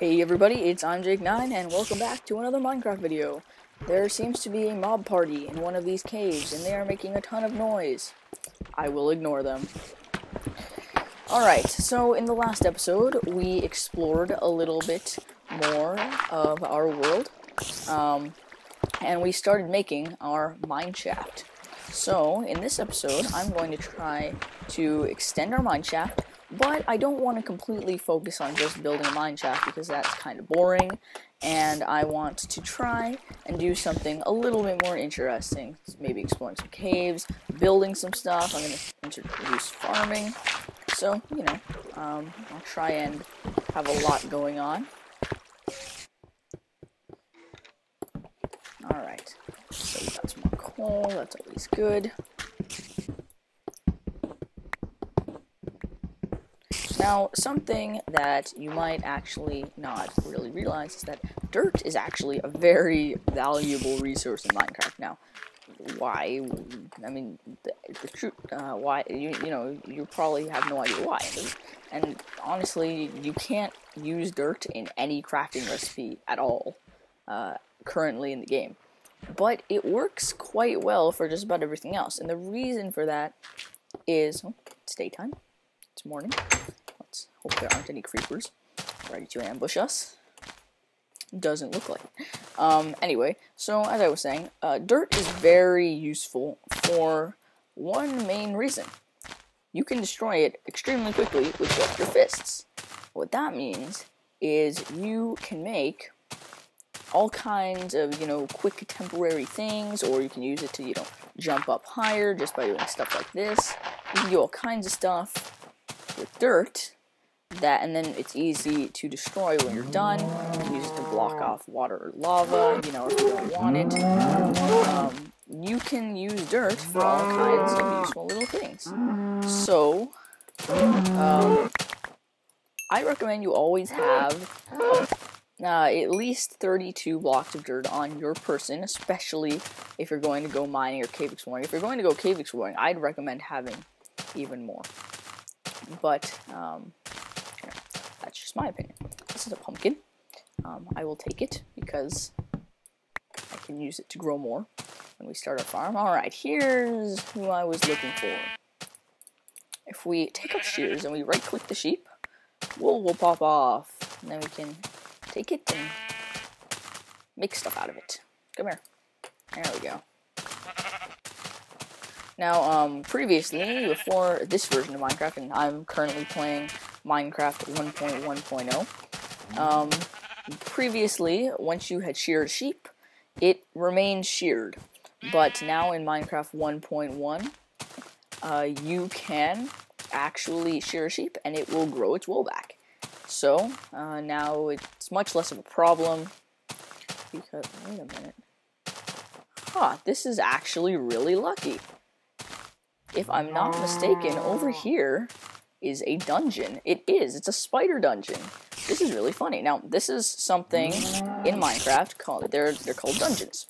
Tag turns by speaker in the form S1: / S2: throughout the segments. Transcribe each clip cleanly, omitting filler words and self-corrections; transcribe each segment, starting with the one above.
S1: Hey everybody, it's Jake9 and welcome back to another Minecraft video. There seems to be a mob party in one of these caves and they are making a ton of noise. I will ignore them. Alright, so in the last episode we explored a little bit more of our world and we started making our mine shaft. So in this episode I'm going to try to extend our mine shaft, but I don't want to completely focus on just building a mine shaft because that's kind of boring, and I want to try and do something a little bit more interesting. Maybe exploring some caves, building some stuff. I'm going to introduce farming. So, you know, I'll try and have a lot going on. Alright, so we got some more coal, that's always good. Now, something that you might actually not really realize is that dirt is actually a very valuable resource in Minecraft. Now, why? I mean, the truth, why, you know, you probably have no idea why. And honestly, you can't use dirt in any crafting recipe at all, currently in the game. But it works quite well for just about everything else. And the reason for that is, oh, it's daytime, it's morning. Hope there aren't any creepers ready to ambush us. Doesn't look like it. Anyway, so as I was saying, dirt is very useful for one main reason. You can destroy it extremely quickly with just your fists. What that means is you can make all kinds of, you know, quick temporary things, or you can use it to, you know, jump up higher just by doing stuff like this. You can do all kinds of stuff with dirt. And then it's easy to destroy when you're done. You can use it to block off water or lava, you know, if you don't want it. You can use dirt for all kinds of useful little things. So, I recommend you always have at least 32 blocks of dirt on your person, especially if you're going to go mining or cave exploring. If you're going to go cave exploring, I'd recommend having even more. But, that's just my opinion. This is a pumpkin. I will take it because I can use it to grow more when we start our farm. Alright, here's who I was looking for. If we take our shears and we right-click the sheep, wool will pop off. And then we can take it and make stuff out of it. Come here. There we go. Now, previously, before this version of Minecraft, and I'm currently playing Minecraft 1.1.0. Previously, once you had sheared sheep, it remained sheared. But now in Minecraft 1.1, you can actually shear a sheep and it will grow its wool back. So, now it's much less of a problem. Because, wait a minute. Huh, this is actually really lucky. If I'm not mistaken, over here is a dungeon. It is. It's a spider dungeon. This is really funny. Now, this is something in Minecraft called they're called dungeons.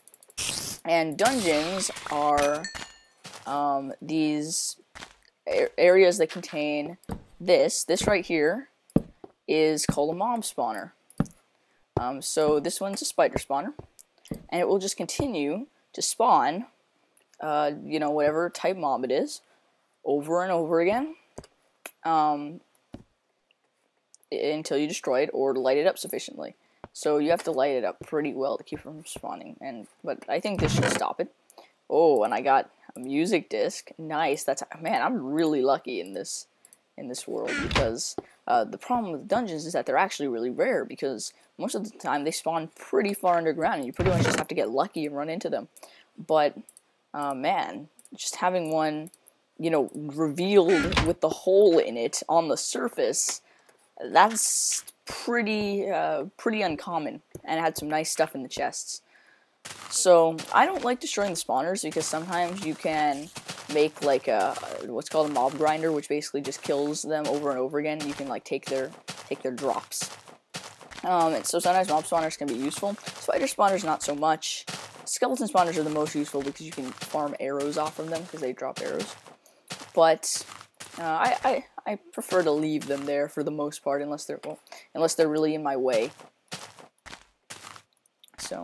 S1: And dungeons are these areas that contain this. This right here is called a mob spawner. So this one's a spider spawner, and it will just continue to spawn, you know, whatever type mob it is, over and over again. Until you destroy it or light it up sufficiently. So you have to light it up pretty well to keep it from spawning. But I think this should stop it. Oh, and I got a music disc. Nice. Man, I'm really lucky in this world, because the problem with dungeons is that they're actually really rare, because most of the time they spawn pretty far underground and you pretty much just have to get lucky and run into them. But man, just having one, you know, revealed with the hole in it on the surface, that's pretty uncommon, and it had some nice stuff in the chests. So I don't like destroying the spawners because sometimes you can make like what's called a mob grinder, which basically just kills them over and over again. You can like take their drops. And so sometimes mob spawners can be useful. Spider spawners not so much. Skeleton spawners are the most useful because you can farm arrows off of them because they drop arrows. But I I prefer to leave them there for the most part, unless they're really in my way. So,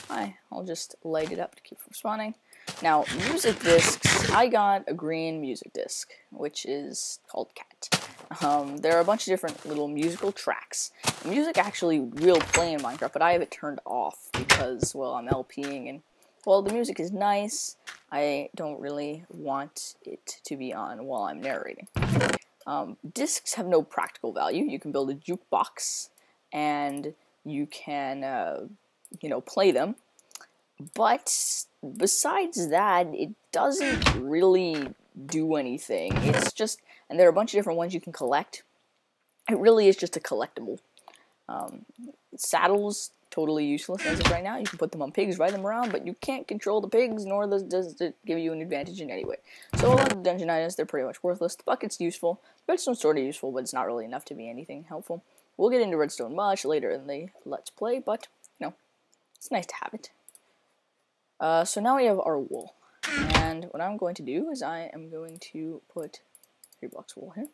S1: I'll just light it up to keep from spawning. Now, music discs, I got a green music disc, which is called Cat. There are a bunch of different little musical tracks. The music actually will play in Minecraft, but I have it turned off because, well, I'm LPing, and, well, the music is nice. I don't really want it to be on while I'm narrating. Discs have no practical value. You can build a jukebox, and you can, play them. But besides that, it doesn't really do anything. It's just, and there are a bunch of different ones you can collect. It really is just a collectible. Saddles, totally useless as of right now. You can put them on pigs, ride them around, but you can't control the pigs, nor does it give you an advantage in any way. So a lot of the dungeon items, they're pretty much worthless. The bucket's useful. The redstone's sort of useful, but it's not really enough to be anything helpful. We'll get into redstone much later in the Let's Play, but, it's nice to have it. So now we have our wool. And what I'm going to do is I am going to put 3 blocks of wool here,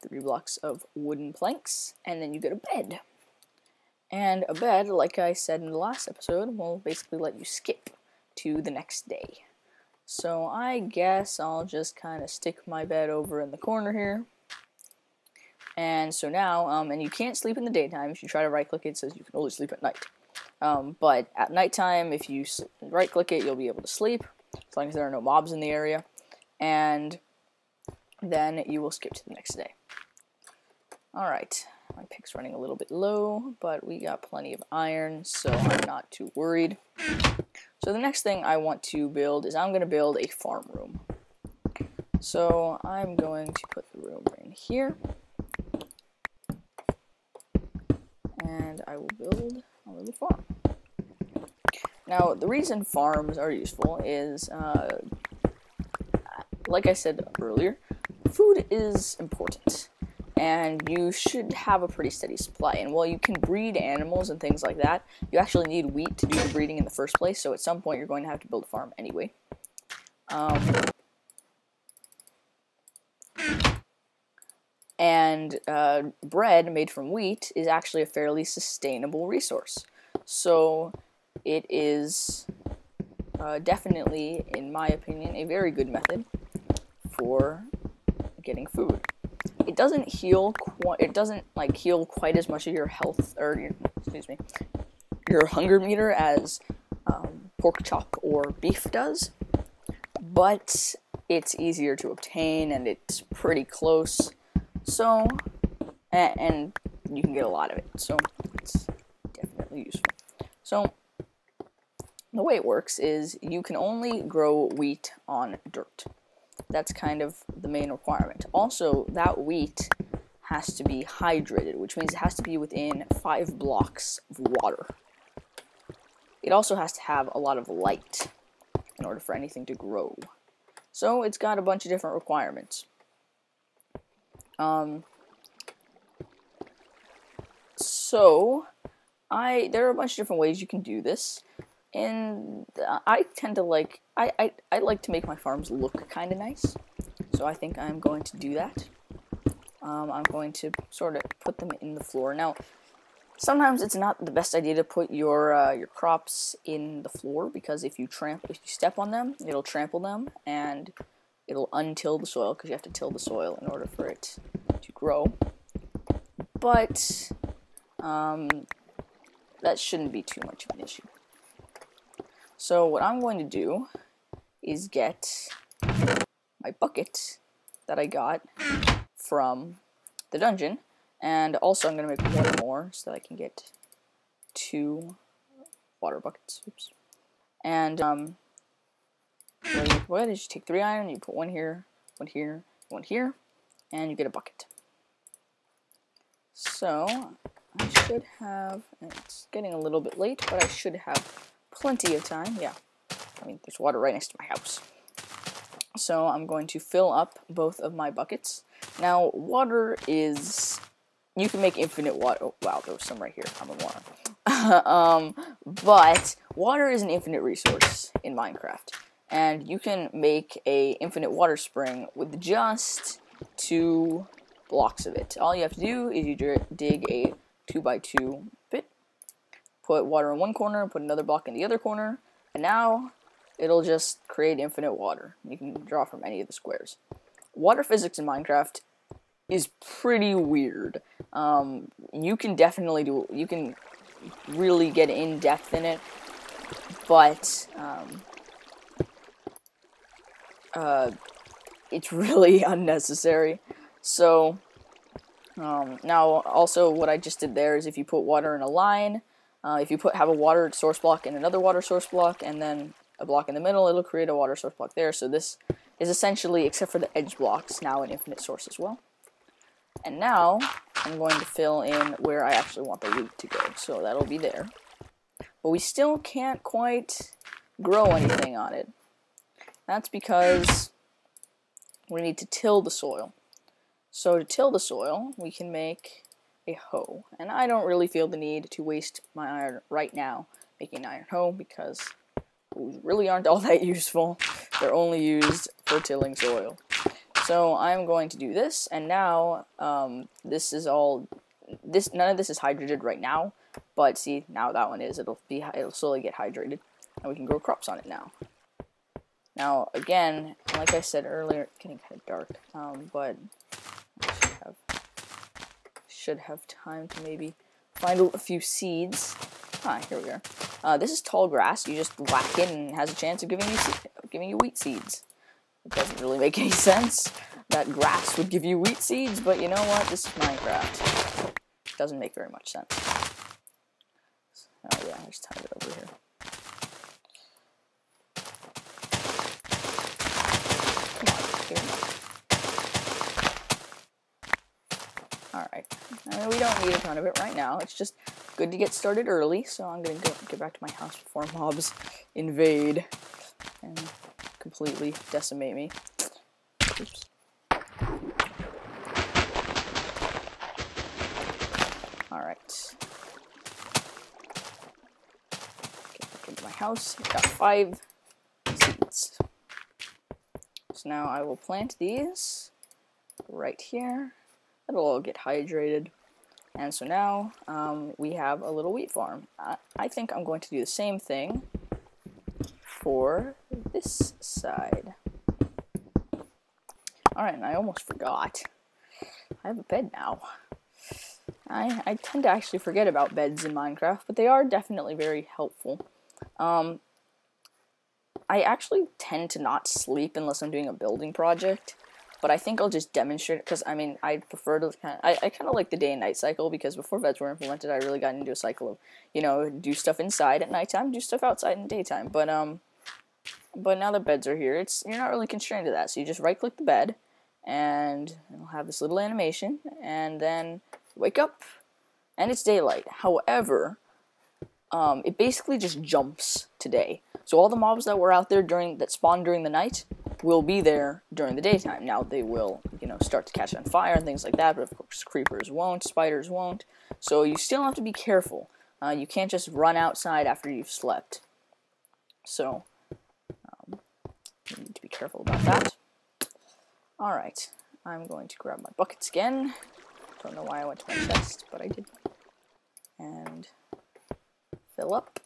S1: 3 blocks of wooden planks, and then you get a bed. And a bed, like I said in the last episode, will basically let you skip to the next day. So I guess I'll just kind of stick my bed over in the corner here. And so now, and you can't sleep in the daytime. If you try to right-click it says you can only sleep at night. But at nighttime, if you right-click it, you'll be able to sleep, as long as there are no mobs in the area, and then you will skip to the next day. Alright, my pick's running a little bit low, but we got plenty of iron, so I'm not too worried. So the next thing I want to build is I'm going to build a farm room. So I'm going to put the room in here, and I will build a little farm. Now, the reason farms are useful is, like I said earlier, food is important, and you should have a pretty steady supply. And while you can breed animals and things like that, you actually need wheat to do the breeding in the first place, so at some point you're going to have to build a farm anyway. And bread made from wheat is actually a fairly sustainable resource. So it is definitely, in my opinion, a very good method for getting food. It doesn't heal heal quite as much of your health, or your hunger meter as pork chop or beef does, but it's easier to obtain and it's pretty close. So, and you can get a lot of it, so it's definitely useful. So, the way it works is you can only grow wheat on dirt. That's kind of the main requirement. Also, that wheat has to be hydrated, which means it has to be within 5 blocks of water. It also has to have a lot of light in order for anything to grow. So, it's got a bunch of different requirements. There are a bunch of different ways you can do this, and I tend to like, I like to make my farms look kind of nice, so I think I'm going to do that. I'm going to sort of put them in the floor. Now, sometimes it's not the best idea to put your crops in the floor, because if you step on them, it'll trample them, and it'll untill the soil, because you have to till the soil in order for it to grow. But that shouldn't be too much of an issue. So what I'm going to do is get my bucket that I got from the dungeon, and also I'm going to make one more so that I can get 2 water buckets. Oops. And what is you take 3 iron, you put 1 here, 1 here, 1 here, and you get a bucket. So I should have, and it's getting a little bit late, but I should have plenty of time. Yeah, I mean, there's water right next to my house. So I'm going to fill up both of my buckets. Now, water is, you can make infinite water. Oh, wow, there was some right here. I'm a moron. But water is an infinite resource in Minecraft. And you can make a infinite water spring with just 2 blocks of it. All you have to do is you dig a 2x2 pit, put water in one corner, put another block in the other corner, and now it'll just create infinite water. You can draw from any of the squares. Water physics in Minecraft is pretty weird. You can definitely you can really get in depth in it, but it's really unnecessary. So now also what I just did there is if you put water in a line, if you have a water source block and another water source block and then a block in the middle, it'll create a water source block there. So this is essentially, except for the edge blocks, now an infinite source as well. And now I'm going to fill in where I actually want the wheat to go. So that'll be there. But we still can't quite grow anything on it. That's because we need to till the soil. So to till the soil, we can make a hoe. And I don't really feel the need to waste my iron right now making an iron hoe because those really aren't all that useful. They're only used for tilling soil. So I'm going to do this, and now none of this is hydrated right now, but see, now that one is. It'll slowly get hydrated, and we can grow crops on it now. Now again, like I said earlier, it's getting kind of dark, but I should have time to maybe find a few seeds. Here we are. This is tall grass. You just whack it and it has a chance of giving you wheat seeds. It doesn't really make any sense that grass would give you wheat seeds, but you know what? This is Minecraft. It doesn't make very much sense. Oh yeah, I just have it over here. Alright, we don't need a ton of it right now. It's just good to get started early, so I'm going to get back to my house before mobs invade and completely decimate me. Oops. Alright. Get back into my house. I've got 5 seeds. So now I will plant these right here. It'll all get hydrated. And so now we have a little wheat farm. I think I'm going to do the same thing for this side. Alright, and I almost forgot. I have a bed now. I tend to actually forget about beds in Minecraft, but they are definitely very helpful. I actually tend to not sleep unless I'm doing a building project. But I think I'll just demonstrate it, because, I mean, I prefer to I kind of like the day and night cycle, because before beds were implemented, I really got into a cycle of, you know, do stuff inside at nighttime, do stuff outside in daytime. But now that beds are here, you're not really constrained to that. So you just right-click the bed, and it'll have this little animation, and then wake up, and it's daylight. However, it basically just jumps to day. So all the mobs that were out there that spawned during the night will be there during the daytime. Now they will, you know, start to catch on fire and things like that, but of course creepers won't, spiders won't. So you still have to be careful. You can't just run outside after you've slept. So you need to be careful about that. Alright, I'm going to grab my buckets again. Don't know why I went to my chest, but I did. And fill up.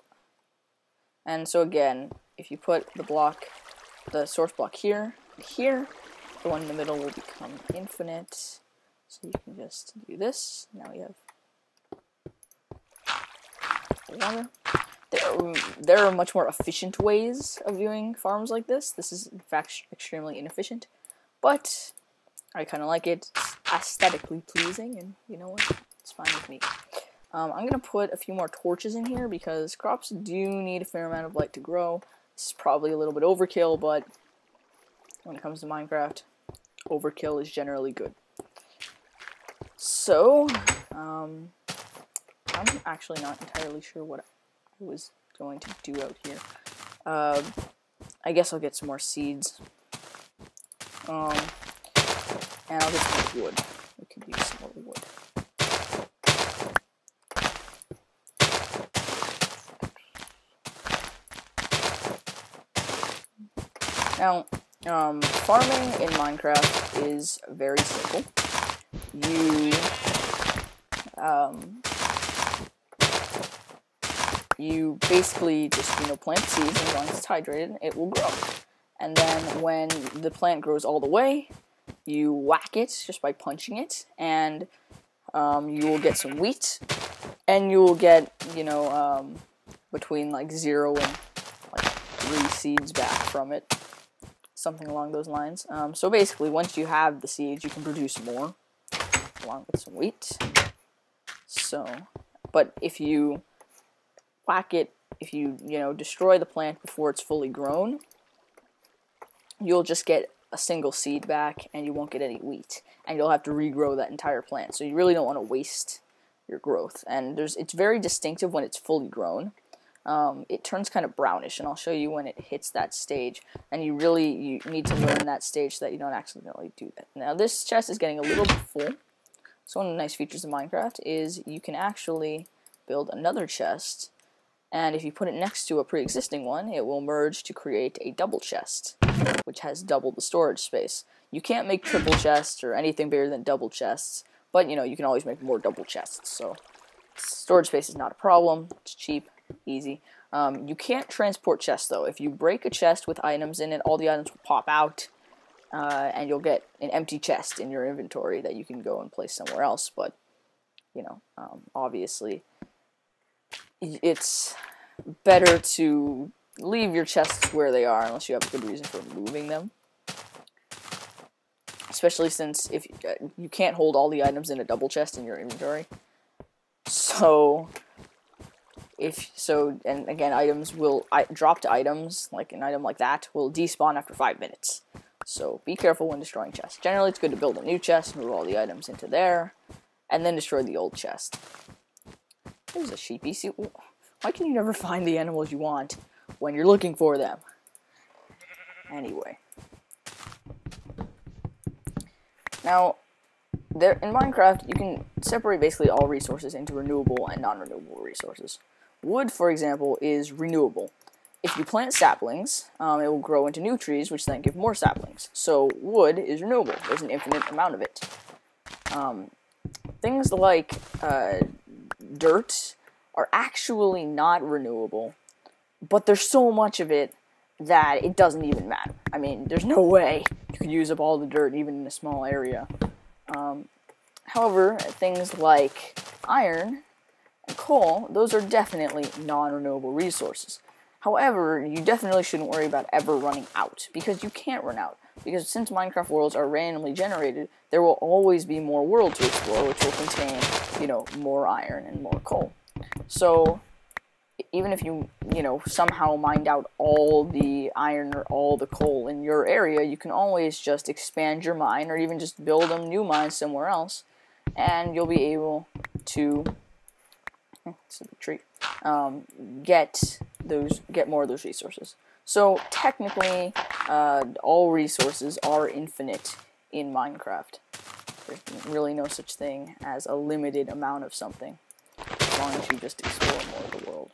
S1: And so again, if you put the source block here, and here, the one in the middle will become infinite. So you can just do this. Now we have water. There are much more efficient ways of doing farms like this. This is, in fact, extremely inefficient. But I kind of like it. It's aesthetically pleasing, and you know what? It's fine with me. I'm going to put a few more torches in here because crops do need a fair amount of light to grow. This is probably a little bit overkill, but when it comes to Minecraft, overkill is generally good. So, I'm actually not entirely sure what I was going to do out here. I guess I'll get some more seeds. And I'll get some more wood. We could use some more wood. Now, farming in Minecraft is very simple. You you basically just, plant seeds, and as long as it's hydrated, it will grow. And then when the plant grows all the way, you whack it just by punching it, and you will get some wheat, and you will get, between like 0 and like 3 seeds back from it, something along those lines. So basically, once you have the seeds, you can produce more, along with some wheat. So, but if you whack it, if you, destroy the plant before it's fully grown, you'll just get a single seed back, and you won't get any wheat, and you'll have to regrow that entire plant. So you really don't want to waste your growth. And it's very distinctive when it's fully grown. It turns kind of brownish, and I'll show you when it hits that stage. And you need to learn that stage so that you don't accidentally do that. Now this chest is getting a little bit full. So one of the nice features of Minecraft is you can actually build another chest, and if you put it next to a pre-existing one, it will merge to create a double chest, which has double the storage space. You can't make triple chests or anything bigger than double chests, but you can always make more double chests. So storage space is not a problem. It's cheap, easy. You can't transport chests though. If you break a chest with items in it, all the items will pop out, and you'll get an empty chest in your inventory that you can go and place somewhere else. But obviously, it's better to leave your chests where they are unless you have a good reason for moving them. Especially since if you can't hold all the items in a double chest in your inventory. So and again, dropped items, like an item like that, will despawn after 5 minutes. So be careful when destroying chests. Generally, it's good to build a new chest, move all the items into there, and then destroy the old chest. There's a sheepy. See, why can you never find the animals you want when you're looking for them? Anyway. Now, in Minecraft, you can separate basically all resources into renewable and non-renewable resources. Wood, for example, is renewable. If you plant saplings, it will grow into new trees, which then give more saplings. So wood is renewable. There's an infinite amount of it. Things like dirt are actually not renewable, but there's so much of it that it doesn't even matter. I mean, there's no way you could use up all the dirt even in a small area. However, things like iron and coal, those are definitely non-renewable resources. However, you definitely shouldn't worry about ever running out, because you can't run out. Because since Minecraft worlds are randomly generated, there will always be more world to explore, which will contain, more iron and more coal. So, even if you, somehow mined out all the iron or all the coal in your area, you can always just expand your mine, or even just build a new mine somewhere else, and you'll be able to it's a big tree, get more of those resources. So technically, all resources are infinite in Minecraft. There's really no such thing as a limited amount of something, as long as you just explore more of the world.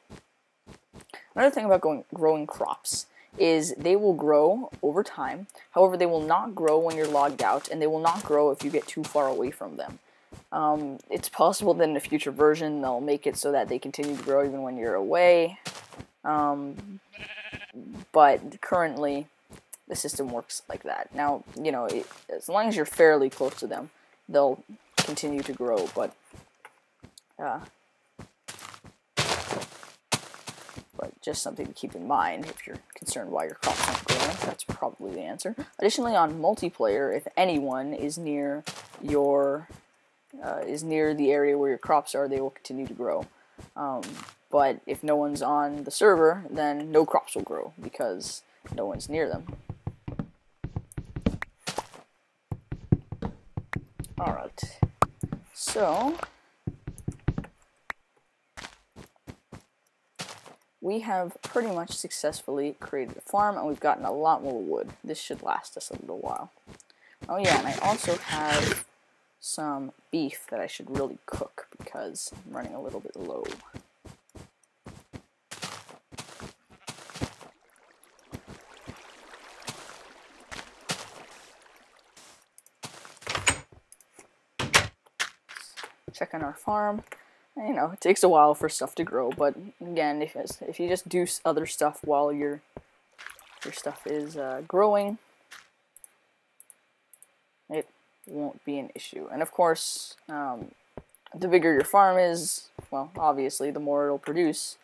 S1: Another thing about growing crops is they will grow over time. However, they will not grow when you're logged out, and they will not grow if you get too far away from them. It's possible that in a future version they'll make it so that they continue to grow even when you're away. But currently, the system works like that. Now, as long as you're fairly close to them, they'll continue to grow, but just something to keep in mind if you're concerned why your crops aren't growing. That's probably the answer. Additionally, on multiplayer, if anyone is near the area where your crops are, they will continue to grow. But if no one's on the server, then no crops will grow because no one's near them. Alright, so we have pretty much successfully created a farm, and we've gotten a lot more wood. This should last us a little while. Oh yeah, and I also have some beef that I should really cook because I'm running a little bit low. on our farm. And, you know, it takes a while for stuff to grow, but again, if you just do other stuff while your stuff is growing, it won't be an issue. And of course, the bigger your farm is, well, obviously, the more it'll produce.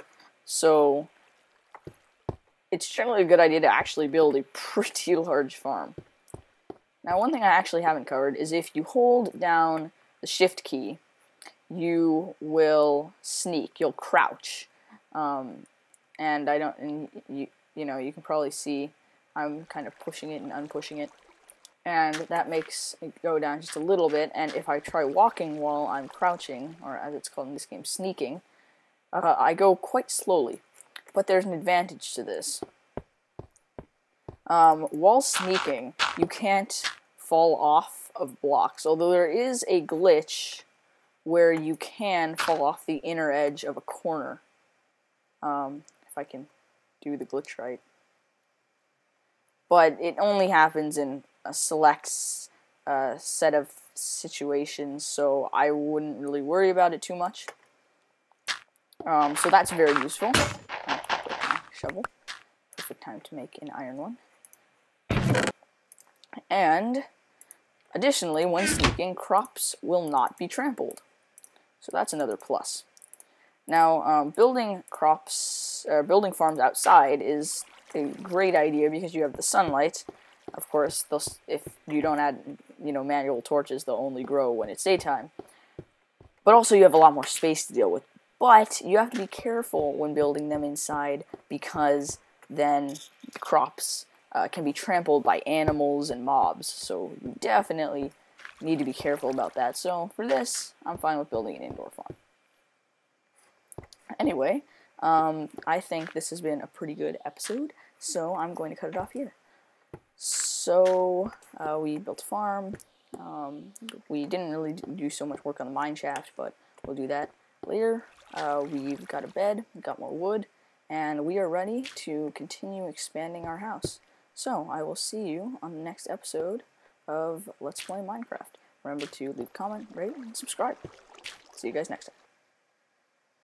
S1: So it's generally a good idea to actually build a pretty large farm. Now, one thing I actually haven't covered is if you hold down the shift key, you will sneak. You'll crouch, and you know, you can probably see I'm kind of pushing it and unpushing it, and that makes it go down just a little bit. And if I try walking while I'm crouching, or as it's called in this game, sneaking, I go quite slowly. But there's an advantage to this. While sneaking, you can't fall off of blocks, although there is a glitch where you can fall off the inner edge of a corner. If I can do the glitch right. But it only happens in a select set of situations, so I wouldn't really worry about it too much. So that's very useful. Shovel. Perfect time to make an iron one. And additionally, when sneaking, crops will not be trampled. So that's another plus. Now, building farms outside is a great idea because you have the sunlight. Of course, if you don't add, you know, manual torches, they'll only grow when it's daytime. But also, you have a lot more space to deal with. But you have to be careful when building them inside because then crops can be trampled by animals and mobs. So you definitely need to be careful about that. So for this, I'm fine with building an indoor farm. Anyway, I think this has been a pretty good episode, so I'm going to cut it off here. So we built a farm. We didn't really do so much work on the mine shaft, but we'll do that later. We've got a bed, we've got more wood, and we are ready to continue expanding our house. So I will see you on the next episode of Let's Play Minecraft. Remember to leave a comment, rate, and subscribe. See you guys next time.